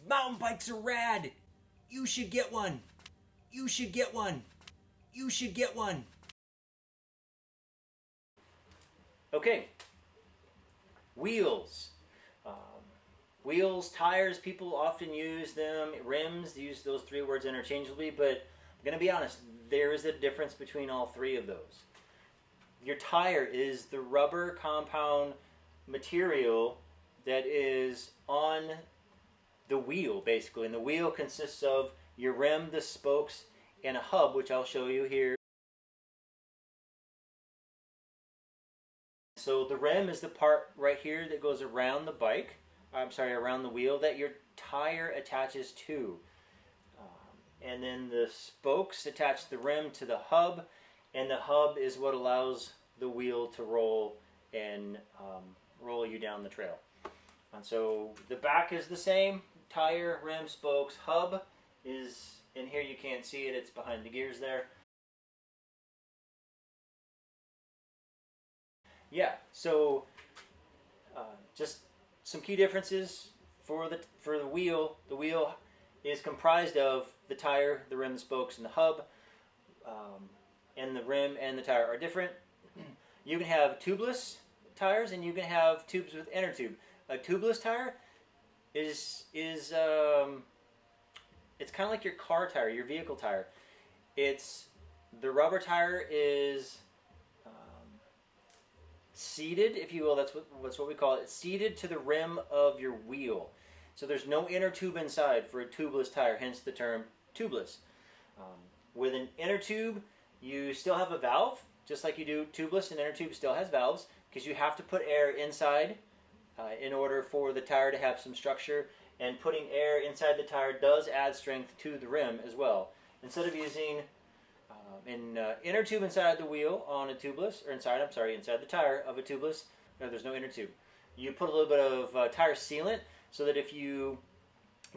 Mountain bikes are rad. You should get one. You should get one. You should get one. Okay. Wheels. Wheels, tires, people often use them. Rims, use those three words interchangeably, but I'm going to be honest, there is a difference between all three of those. Your tire is the rubber compound material that is on the wheel, basically. And the wheel consists of your rim, the spokes, and a hub, which I'll show you here. So the rim is the part right here that goes around the bike. Around the wheel that your tire attaches to. And then the spokes attach the rim to the hub, and the hub is what allows the wheel to roll and roll you down the trail. And so the back is the same, tire, rim, spokes, hub is in here. You can't see it, it's behind the gears there. Yeah, so just some key differences for the wheel. The wheel is comprised of the tire, the rim, the spokes, and the hub. And the rim and the tire are different. You can have tubeless tires, and you can have tubes with inner tube. A tubeless tire is it's kind of like your car tire, your vehicle tire. It's the rubber tire is seated, if you will. That's what we call it. It's seated to the rim of your wheel. So there's no inner tube inside for a tubeless tire, hence the term tubeless. With an inner tube, you still have a valve, just like you do tubeless. An inner tube still has valves because you have to put air inside in order for the tire to have some structure. And putting air inside the tire does add strength to the rim as well. Instead of using an inner tube inside the wheel on a tubeless, or inside the tire of a tubeless, no, there's no inner tube. You put a little bit of tire sealant so that if you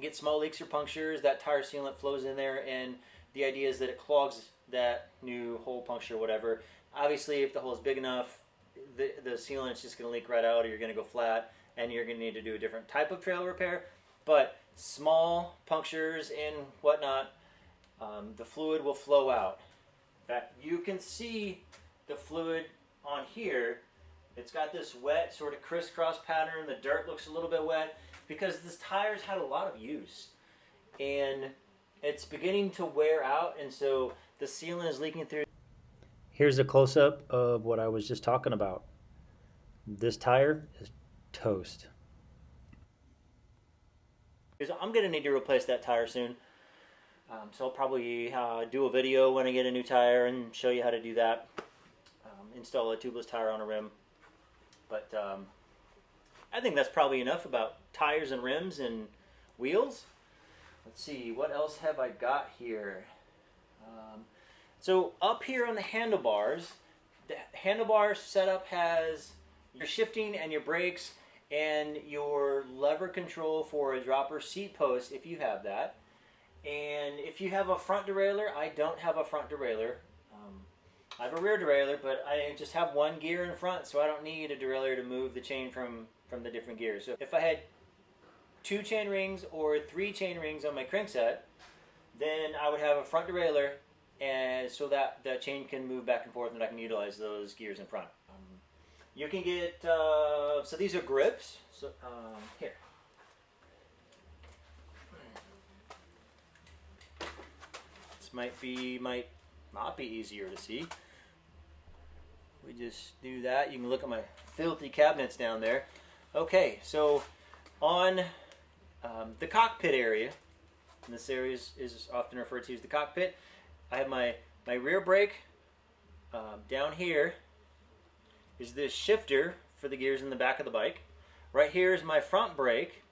get small leaks or punctures, that tire sealant flows in there, and the idea is that it clogs that new hole, puncture, whatever. Obviously, if the hole is big enough, the sealant is just going to leak right out, or you're going to go flat, and you're going to need to do a different type of trail repair. But small punctures and whatnot, the fluid will flow out. In fact, you can see the fluid on here. It's got this wet sort of crisscross pattern. The dirt looks a little bit wet because this tire's had a lot of use. And it's beginning to wear out, and so the sealant is leaking through. Here's a close-up of what I was just talking about. This tire is toast. I'm going to need to replace that tire soon. So I'll probably do a video when I get a new tire and show you how to do that. Install a tubeless tire on a rim. But I think that's probably enough about tires and rims and wheels. Let's see, what else have I got here? So up here on the handlebars setup has your shifting and your brakes and your lever control for a dropper seat post if you have that. And if you have a front derailleur, I don't have a front derailleur. I have a rear derailleur, but I just have one gear in front, so I don't need a derailleur to move the chain from the different gears. So if I had 2 chain rings or 3 chain rings on my crankset, then I would have a front derailleur, and so that the chain can move back and forth and I can utilize those gears in front. You can get, so these are grips. So here. This might not be easier to see. We just do that. You can look at my filthy cabinets down there. Okay, so on the cockpit area, and this area is often referred to as the cockpit, I have my rear brake. Down here is this shifter for the gears in the back of the bike. Right here is my front brake,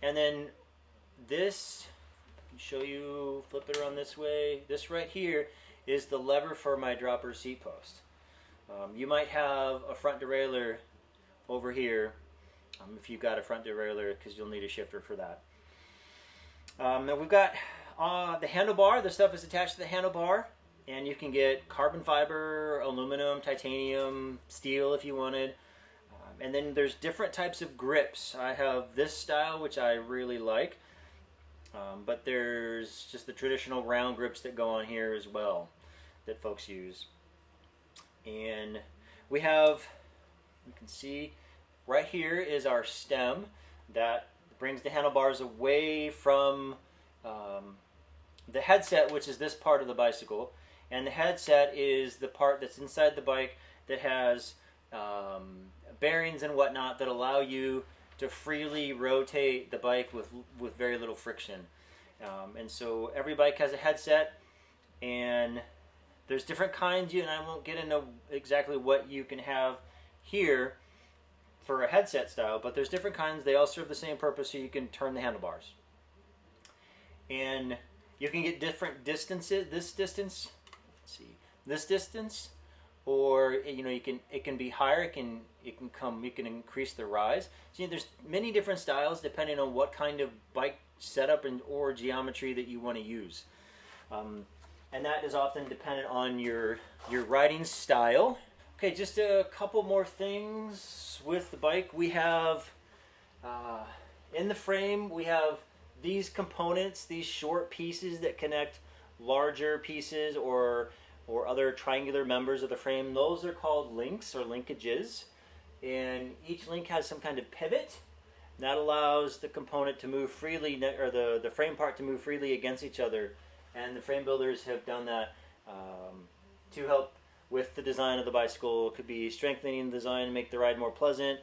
and then this, show you, flip it around this way, this right here is the lever for my dropper seat post. You might have a front derailleur over here if you've got a front derailleur, because you'll need a shifter for that. Now we've got the handlebar. The stuff is attached to the handlebar, and you can get carbon fiber, aluminum, titanium, steel if you wanted. And then there's different types of grips. I have this style, which I really like. But there's just the traditional round grips that go on here as well that folks use. And we have, you can see right here is our stem that brings the handlebars away from the headset, which is this part of the bicycle. And the headset is the part that's inside the bike that has bearings and whatnot that allow you to freely rotate the bike with very little friction. And so every bike has a headset, and there's different kinds, and I won't get into exactly what you can have here for a headset style, but there's different kinds. They all serve the same purpose, so you can turn the handlebars. And you can get different distances. This distance, let's see, this distance, or it can be higher. You can increase the rise. So there's many different styles depending on what kind of bike setup or geometry that you want to use. And that is often dependent on your riding style. Okay, just a couple more things with the bike. We have, in the frame, we have these components, these short pieces that connect larger pieces or other triangular members of the frame. Those are called links or linkages. And each link has some kind of pivot. That allows the component to move freely, or the frame part to move freely against each other. And the frame builders have done that to help with the design of the bicycle. It could be strengthening the design and make the ride more pleasant,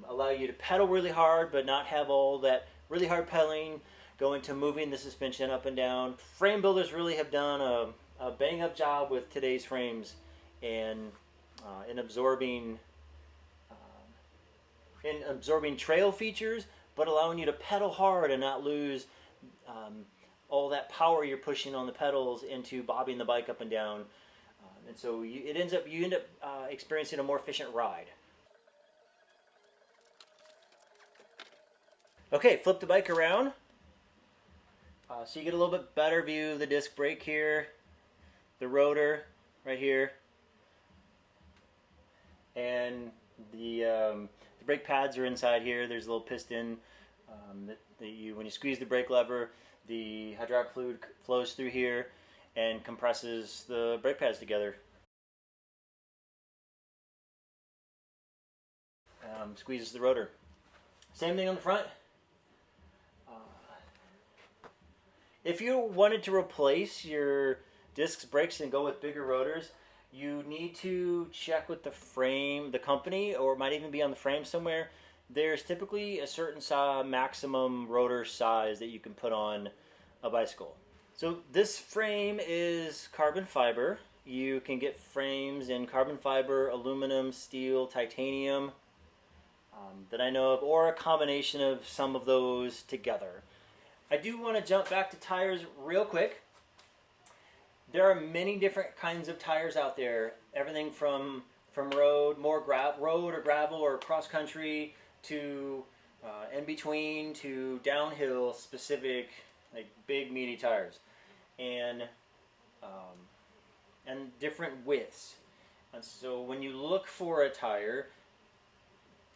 allow you to pedal really hard but not have all that really hard pedaling go into moving the suspension up and down. Frame builders really have done a bang-up job with today's frames and in absorbing trail features, but allowing you to pedal hard and not lose all that power you're pushing on the pedals into bobbing the bike up and down. And so you end up experiencing a more efficient ride. Okay, flip the bike around. So you get a little bit better view of the disc brake here, the rotor right here, and the brake pads are inside here. There's a little piston when you squeeze the brake lever, the hydraulic fluid flows through here and compresses the brake pads together. Squeezes the rotor. Same thing on the front. If you wanted to replace your disc brakes and go with bigger rotors, you need to check with the company, or it might even be on the frame somewhere. There's typically a certain maximum rotor size that you can put on a bicycle. So this frame is carbon fiber. You can get frames in carbon fiber, aluminum, steel, titanium that I know of, or a combination of some of those together. I do want to jump back to tires real quick. There are many different kinds of tires out there. Everything from road, road or gravel or cross country, to in between, to downhill specific, like big meaty tires, and different widths. And so when you look for a tire,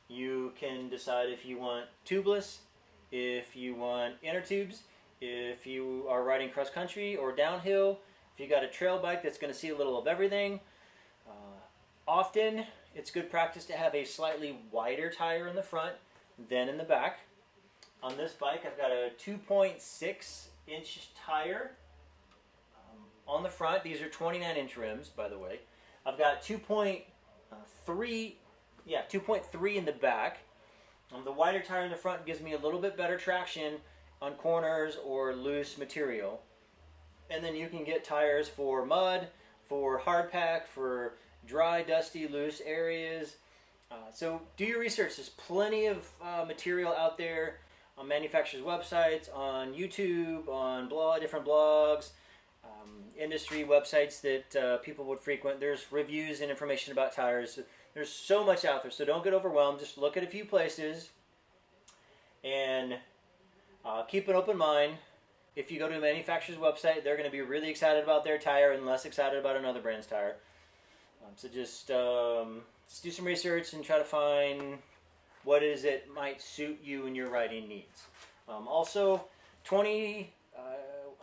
you can decide if you want tubeless, if you want inner tubes, if you are riding cross country or downhill, if you got a trail bike that's going to see a little of everything. Often it's good practice to have a slightly wider tire in the front than in the back. On this bike I've got a 2.6 inch tire on the front. These are 29 inch rims, by the way. I've got 2.3 in the back. The wider tire in the front gives me a little bit better traction on corners or loose material. And then you can get tires for mud, for hard pack, for dry, dusty, loose areas. So do your research. There's plenty of material out there on manufacturers' websites, on YouTube, on different blogs, industry websites that people would frequent. There's reviews and information about tires. There's so much out there, so don't get overwhelmed. Just look at a few places and keep an open mind. If you go to a manufacturer's website, they're going to be really excited about their tire and less excited about another brand's tire. So just do some research and try to find what it is that might suit you and your riding needs. Also, 20,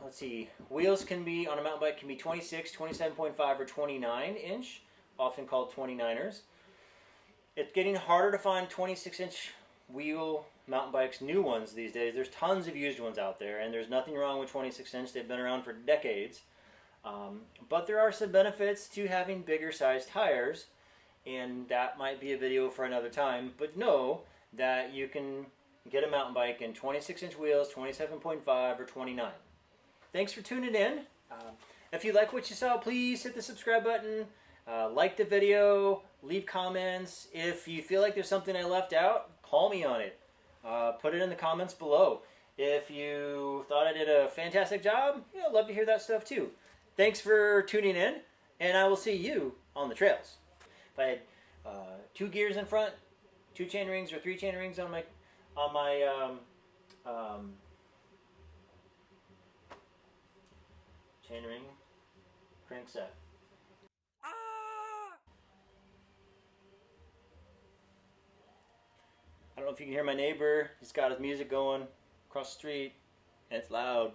let's see, wheels can be, on a mountain bike, can be 26, 27.5, or 29 inch, often called 29ers. It's getting harder to find 26-inch wheel mountain bikes, new ones these days. There's tons of used ones out there, and there's nothing wrong with 26-inch. They've been around for decades. But there are some benefits to having bigger sized tires, and that might be a video for another time. But know that you can get a mountain bike in 26-inch wheels, 27.5, or 29. Thanks for tuning in. If you like what you saw, please hit the subscribe button, like the video, leave comments. If you feel like there's something I left out, call me on it. Put it in the comments below. If you thought I did a fantastic job, I'd love to hear that stuff too. Thanks for tuning in, and I will see you on the trails. If I had 2 gears in front, 2 chain rings, or 3 chain rings on my chain ring crankset. I don't know if you can hear my neighbor. He's got his music going across the street, and it's loud.